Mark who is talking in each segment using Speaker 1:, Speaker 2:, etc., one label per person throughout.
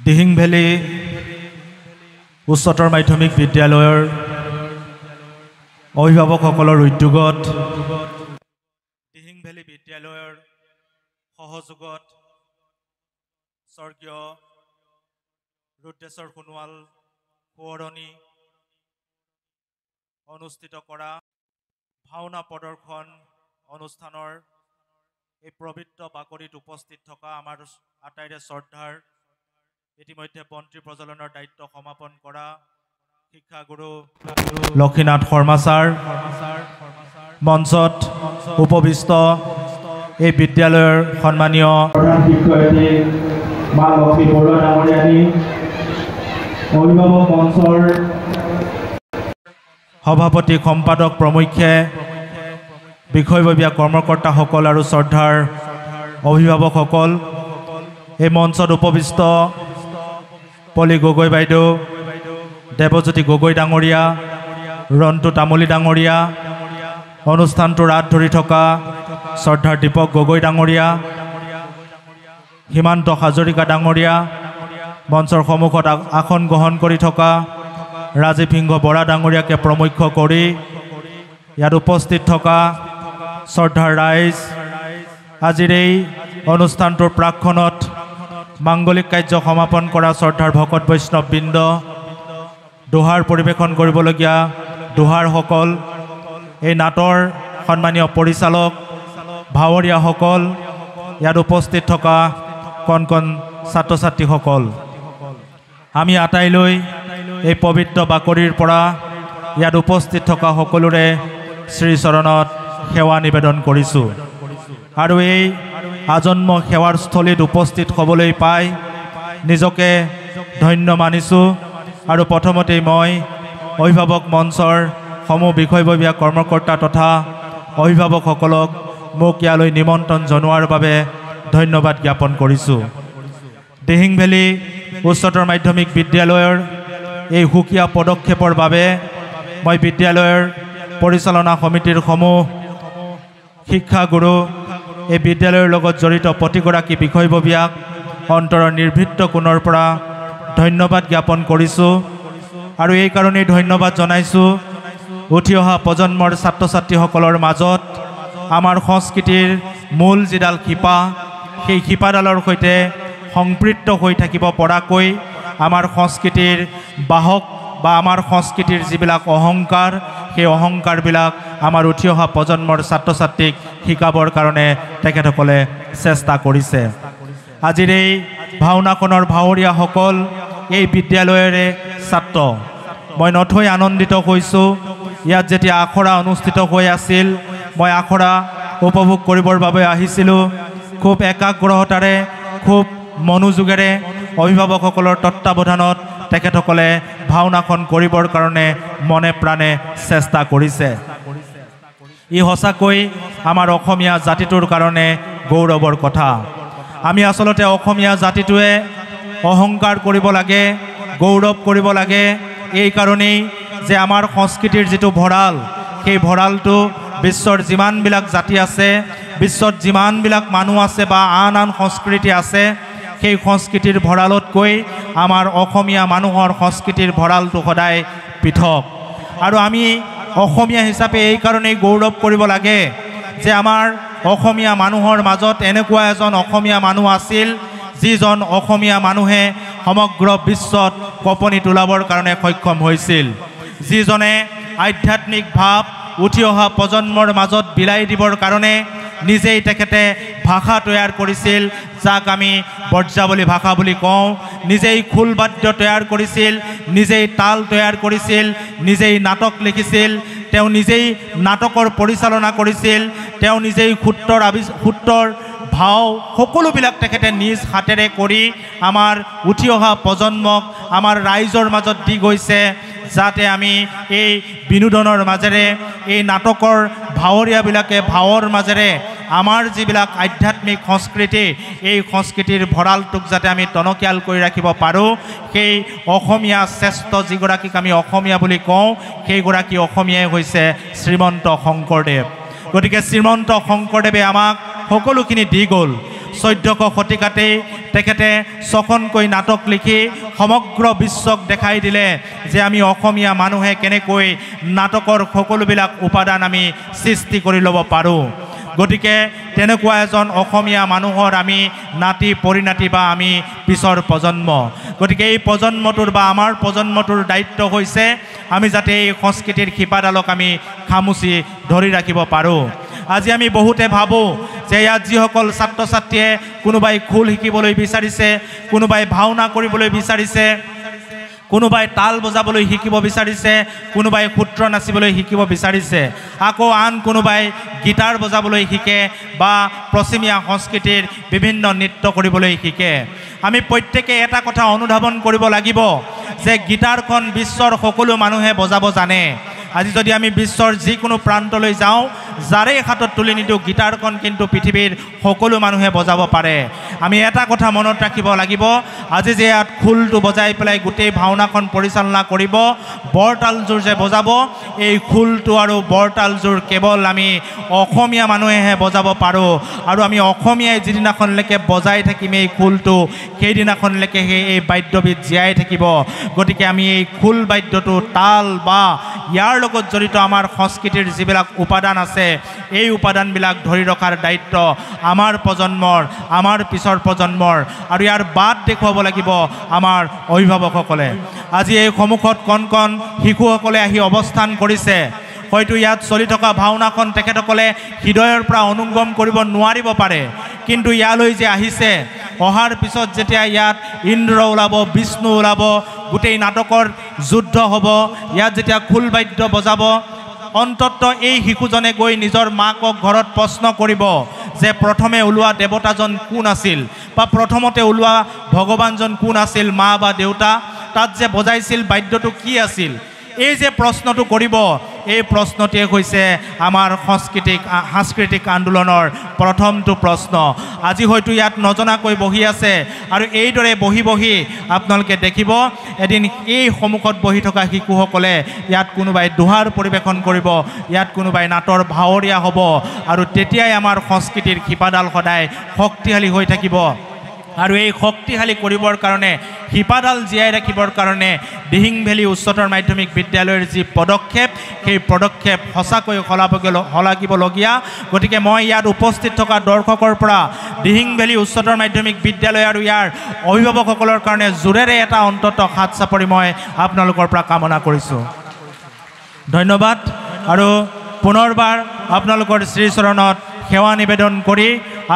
Speaker 1: Dihing valley উচ্চতৰ মাধ্যমিক বিদ্যালয়ৰ অভিভাৱকসকলৰ উদ্যোগত দিহিং ভেলী বিদ্যালয়ৰ সহযোগত স্বৰ্গীয় ৰুদ্ৰেশ্বৰ সোণোৱাল সোঁৱৰণী অনুষ্ঠিত কৰা ভাওনা প্ৰদৰ্শন অনুষ্ঠানৰ এই পবিত্ৰ বাকৰিত উপস্থিত থকা আমাৰ আটাইৰে শ্ৰদ্ধাৰ ইতিমধ্যে বন্তি প্ৰজ্বলনৰ দায়িত্ব সমাপন কৰা শিক্ষাগুৰু লক্ষীনাথ শৰ্মা ছাৰ, মঞ্চত উপবিষ্ট এই বিদ্যালয়ৰ সন্মানীয় প্ৰধান শিক্ষয়িত্ৰী মা লক্ষ্মী বৰুৱা ডাঙৰীয়ানী, অভিভাৱক মঞ্চৰ সভাপতি সম্পাদক প্ৰমুখ্যে বিষয়ববীয়া কৰ্মকৰ্তাসকল আৰু শ্ৰদ্ধাৰ অভিভাৱকসকল, এই মঞ্চত উপবিষ্ট পলি গগৈ বাইদেউ, দেৱজ্যোতি গগৈ ডাঙৰীয়া, ৰন্তু তামুলী ডাঙৰীয়া, অনুষ্ঠানটোৰ ৰাত ধৰি থকা শ্ৰদ্ধাৰ দীপক গগৈ ডাঙৰীয়া, সীমান্ত হাজৰিকা ডাঙৰীয়া, মঞ্চৰ সন্মুখত আসন গ্ৰহণ কৰি থকা ৰাজীৱ সিংহ বৰা ডাঙৰীয়াকে প্ৰমুখ্য কৰি ইয়াত উপস্থিত থকা শ্ৰদ্ধাৰ ৰাইজ, আজিৰ এই অনুষ্ঠানটোৰ প্ৰাকখনত মাংগলিক কাৰ্য সমাপন কৰা শ্ৰদ্ধাৰ ভকত বৈষ্ণৱবৃন্দ, দোহাৰ পৰিৱেশন কৰিবলগীয়া দোহাৰসকল, এই নাটৰ সন্মানীয় পৰিচালক, ভাৱৰীয়াসকল, ইয়াত উপস্থিত থকা কণ কণ ছাত্ৰ ছাত্ৰীসকল, আমি আটাইলৈ এই পবিত্ৰ বাকৰিৰ পৰা ইয়াত উপস্থিত থকা সকলোৰে শ্ৰীচৰণত সেৱা নিবেদন কৰিছোঁ আৰু এই আজন্ম সেৱাৰ স্থলীত উপস্থিত হ'বলৈ পাই নিজকে ধন্য মানিছোঁ। আৰু প্ৰথমতেই মই অভিভাৱক মঞ্চৰ সমূহ বিষয়ববীয়া কৰ্মকৰ্তা তথা অভিভাৱকসকলক মোক ইয়ালৈ নিমন্ত্ৰণ জনোৱাৰ বাবে ধন্যবাদ জ্ঞাপন কৰিছোঁ। দিহিং ভেলী উচ্চতৰ মাধ্যমিক বিদ্যালয়ৰ এই সুকীয়া পদক্ষেপৰ বাবে মই বিদ্যালয়ৰ পৰিচালনা সমিতিৰ সমূহ শিক্ষাগুৰু, এই বিদ্যালয়ৰ লগত জড়িত প্ৰতিগৰাকী বিষয়ববীয়াক অন্তৰৰ নিৰ্ভীত কোণৰ পৰা ধন্যবাদ জ্ঞাপন কৰিছোঁ। আৰু এই কাৰণেই ধন্যবাদ জনাইছোঁ, উঠি অহা প্ৰজন্মৰ ছাত্ৰ ছাত্ৰীসকলৰ মাজত আমাৰ সংস্কৃতিৰ মূল যিডাল শিপা, সেই শিপাডালৰ সৈতে সম্পৃক্ত হৈ থাকিব পৰাকৈ আমাৰ সংস্কৃতিৰ বাহক বা আমাৰ সংস্কৃতিৰ যিবিলাক অহংকাৰ, সেই অহংকাৰবিলাক আমাৰ উঠি অহা প্ৰজন্মৰ ছাত্ৰ ছাত্ৰীক শিকাবৰ কাৰণে তেখেতসকলে চেষ্টা কৰিছে। আজিৰ এই ভাওনাখনৰ ভাৱৰীয়াসকল এই বিদ্যালয়ৰে ছাত্ৰ। মই নথৈ আনন্দিত হৈছোঁ। ইয়াত যেতিয়া আখৰা অনুষ্ঠিত হৈ আছিল, মই আখৰা উপভোগ কৰিবৰ বাবে আহিছিলোঁ। খুব একাগ্ৰতাৰে, খুব মনোযোগেৰে অভিভাৱকসকলৰ তত্ত্বাৱধানত তেখেতসকলে ভাওনাখন কৰিবৰ কাৰণে মনে প্ৰাণে চেষ্টা কৰিছে। ই সঁচাকৈ আমাৰ অসমীয়া জাতিটোৰ কাৰণে গৌৰৱৰ কথা। আমি আচলতে অসমীয়া জাতিটোৱে অহংকাৰ কৰিব লাগে, গৌৰৱ কৰিব লাগে এই কাৰণেই যে আমাৰ সংস্কৃতিৰ যিটো ভঁৰাল, সেই ভঁৰালটো বিশ্বৰ যিমানবিলাক জাতি আছে, বিশ্বত যিমানবিলাক মানুহ আছে বা আন আন সংস্কৃতি আছে, সেই সংস্কৃতিৰ ভঁৰালতকৈ আমাৰ অসমীয়া মানুহৰ সংস্কৃতিৰ ভঁৰালটো সদায় পৃথক। আৰু আমি অসমীয়া হিচাপে এই কাৰণেই গৌৰৱ কৰিব লাগে যে আমাৰ অসমীয়া মানুহৰ মাজত এনেকুৱা এজন অসমীয়া মানুহ আছিল, যিজন অসমীয়া মানুহে সমগ্ৰ বিশ্বত কঁপনি তোলাবৰ কাৰণে সক্ষম হৈছিল, যিজনে আধ্যাত্মিক ভাৱ উঠি অহা প্ৰজন্মৰ মাজত বিলাই দিবৰ কাৰণে নিজেই তেখেতে ভাষা তৈয়াৰ কৰিছিল, যাক আমি ব্ৰজাৱলী ভাষা বুলি কওঁ। নিজেই খোলবাদ্য তৈয়াৰ কৰিছিল, নিজেই তাল তৈয়াৰ কৰিছিল, নিজেই নাটক লিখিছিল, তেওঁ নিজেই নাটকৰ পৰিচালনা কৰিছিল, তেওঁ নিজেই সূত্ৰৰ ভাও সকলোবিলাক তেখেতে নিজ হাতেৰে কৰি আমাৰ উঠি অহা প্ৰজন্মক আমাৰ ৰাইজৰ মাজত দি গৈছে, যাতে আমি এই বিনোদনৰ মাজেৰে, এই নাটকৰ ভাৱৰীয়াবিলাকে ভাৱৰ মাজেৰে আমাৰ যিবিলাক আধ্যাত্মিক সংস্কৃতি, এই সংস্কৃতিৰ ভঁৰালটোক যাতে আমি টনকিয়াল কৰি ৰাখিব পাৰোঁ। সেই অসমীয়া শ্ৰেষ্ঠ যিগৰাকীক আমি অসমীয়া বুলি কওঁ, সেইগৰাকী অসমীয়াই হৈছে শ্ৰীমন্ত শংকৰদেৱ। গতিকে শ্ৰীমন্ত শংকৰদেৱে আমাক সকলোখিনি দি গ'ল। 1400 শতিকাতেই তেখেতে 6খনকৈ নাটক লিখি সমগ্ৰ বিশ্বক দেখাই দিলে যে আমি অসমীয়া মানুহে কেনেকৈ নাটকৰ সকলোবিলাক উপাদান আমি সৃষ্টি কৰি ল'ব পাৰোঁ। গতিকে তেনেকুৱা এজন অসমীয়া মানুহৰ আমি নাতি পৰিণাতি বা আমি পিছৰ প্ৰজন্ম। গতিকে এই প্ৰজন্মটোৰ বা আমাৰ প্ৰজন্মটোৰ দায়িত্ব হৈছে আমি যাতে এই সংস্কৃতিৰ শিপাডালক আমি খামুচি ধৰি ৰাখিব পাৰোঁ। আজি আমি বহুতে ভাবোঁ যে ইয়াত যিসকল ছাত্ৰ ছাত্ৰীয়ে কোনোবাই খোল শিকিবলৈ বিচাৰিছে, কোনোবাই ভাওনা কৰিবলৈ বিচাৰিছে, কোনোবাই তাল বজাবলৈ শিকিব বিচাৰিছে, কোনোবাই সূত্ৰ নাচিবলৈ শিকিব বিচাৰিছে, আকৌ আন কোনোবাই গীটাৰ বজাবলৈ শিকে বা পশ্চিমীয়া সংস্কৃতিৰ বিভিন্ন নৃত্য কৰিবলৈ শিকে। আমি প্ৰত্যেকে এটা কথা অনুধাৱন কৰিব লাগিব যে গীটাৰখন বিশ্বৰ সকলো মানুহে বজাব জানে। আজি যদি আমি বিশ্বৰ যিকোনো প্ৰান্তলৈ যাওঁ, যাৰেই হাতত তুলি নিদিওঁ গীটাৰখন কিন্তু পৃথিৱীৰ সকলো মানুহে বজাব পাৰে। আমি এটা কথা মনত ৰাখিব লাগিব, আজি যে ইয়াত খোলটো বজাই পেলাই গোটেই ভাওনাখন পৰিচালনা কৰিব, বৰতালযোৰ যে বজাব, এই খোলটো আৰু বৰতালযোৰ কেৱল আমি অসমীয়া মানুহেহে বজাব পাৰোঁ। আৰু আমি অসমীয়াই যিদিনাখনলৈকে বজাই থাকিম এই খোলটো, সেইদিনাখনলৈকে এই বাদ্যবিধ জীয়াই থাকিব। গতিকে আমি এই খোল বাদ্যটো, তাল বা ইয়াৰ লগত জড়িত আমাৰ সংস্কৃতিৰ যিবিলাক উপাদান আছে, এই উপাদানবিলাক ধৰি ৰখাৰ দায়িত্ব আমাৰ প্ৰজন্মৰ, আমাৰ পিছৰ প্ৰজন্মৰ। আৰু ইয়াৰ বাট দেখুৱাব লাগিব আমাৰ অভিভাৱকসকলে। আজি এই সন্মুখত কণ কণ শিশুসকলে আহি অৱস্থান কৰিছে। হয়তো ইয়াত চলি থকা ভাওনাখন তেখেতসকলে হৃদয়ৰ পৰা অনুগম কৰিব নোৱাৰিব পাৰে, কিন্তু ইয়ালৈ যে আহিছে, অহাৰ পিছত যেতিয়া ইয়াত ইন্দ্ৰ ওলাব, বিষ্ণু ওলাব, গোটেই নাটকৰ যুদ্ধ হ'ব, ইয়াত যেতিয়া খোল বাদ্য বজাব, অন্ততঃ এই শিশুজনে গৈ নিজৰ মাকক ঘৰত প্ৰশ্ন কৰিব যে প্ৰথমে ওলোৱা দেৱতাজন কোন আছিল বা প্ৰথমতে ওলোৱা ভগৱানজন কোন আছিল, মা বা দেউতা, তাত যে বজাইছিল বাদ্যটো কি আছিল। এই যে প্ৰশ্নটো কৰিব, এই প্ৰশ্নটোৱে হৈছে আমাৰ সাংস্কৃতিক আন্দোলনৰ প্ৰথমটো প্ৰশ্ন। আজি হয়তো ইয়াত নজনাকৈ বহি আছে, আৰু এইদৰে বহি বহি আপোনালোকে দেখিব এদিন এই সন্মুখত বহি থকা শিশুসকলে ইয়াত কোনোবাই দোহাৰ পৰিৱেশন কৰিব, ইয়াত কোনোবাই নাটৰ ভাৱৰীয়া হ'ব, আৰু তেতিয়াই আমাৰ সংস্কৃতিৰ শিপাডাল সদায় শক্তিশালী হৈ থাকিব। আৰু এই শক্তিশালী কৰিবৰ কাৰণে, শিপাডাল জীয়াই ৰাখিবৰ কাৰণে দিহিং ভেলী উচ্চতৰ মাধ্যমিক বিদ্যালয়ৰ যি পদক্ষেপ, সেই পদক্ষেপ সঁচাকৈ শলাগিবলগীয়া। গতিকে মই ইয়াত উপস্থিত থকা দৰ্শকৰ পৰা দিহিং ভেলী উচ্চতৰ মাধ্যমিক বিদ্যালয় আৰু ইয়াৰ অভিভাৱকসকলৰ কাৰণে জোৰেৰে এটা অন্ততঃ হাত চাপৰি মই আপোনালোকৰ পৰা কামনা কৰিছোঁ। ধন্যবাদ। আৰু পুনৰবাৰ আপোনালোকৰ শ্ৰীচৰণত সেৱা নিবেদন কৰি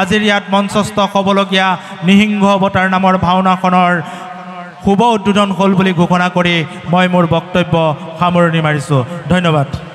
Speaker 1: আজিৰ ইয়াত মঞ্চস্থ হ'বলগীয়া নিসিংহ অৱতাৰ নামৰ ভাওনাখনৰ শুভ উদ্বোধন হ'ল বুলি ঘোষণা কৰি মই মোৰ বক্তব্য সামৰণি মাৰিছোঁ। ধন্যবাদ।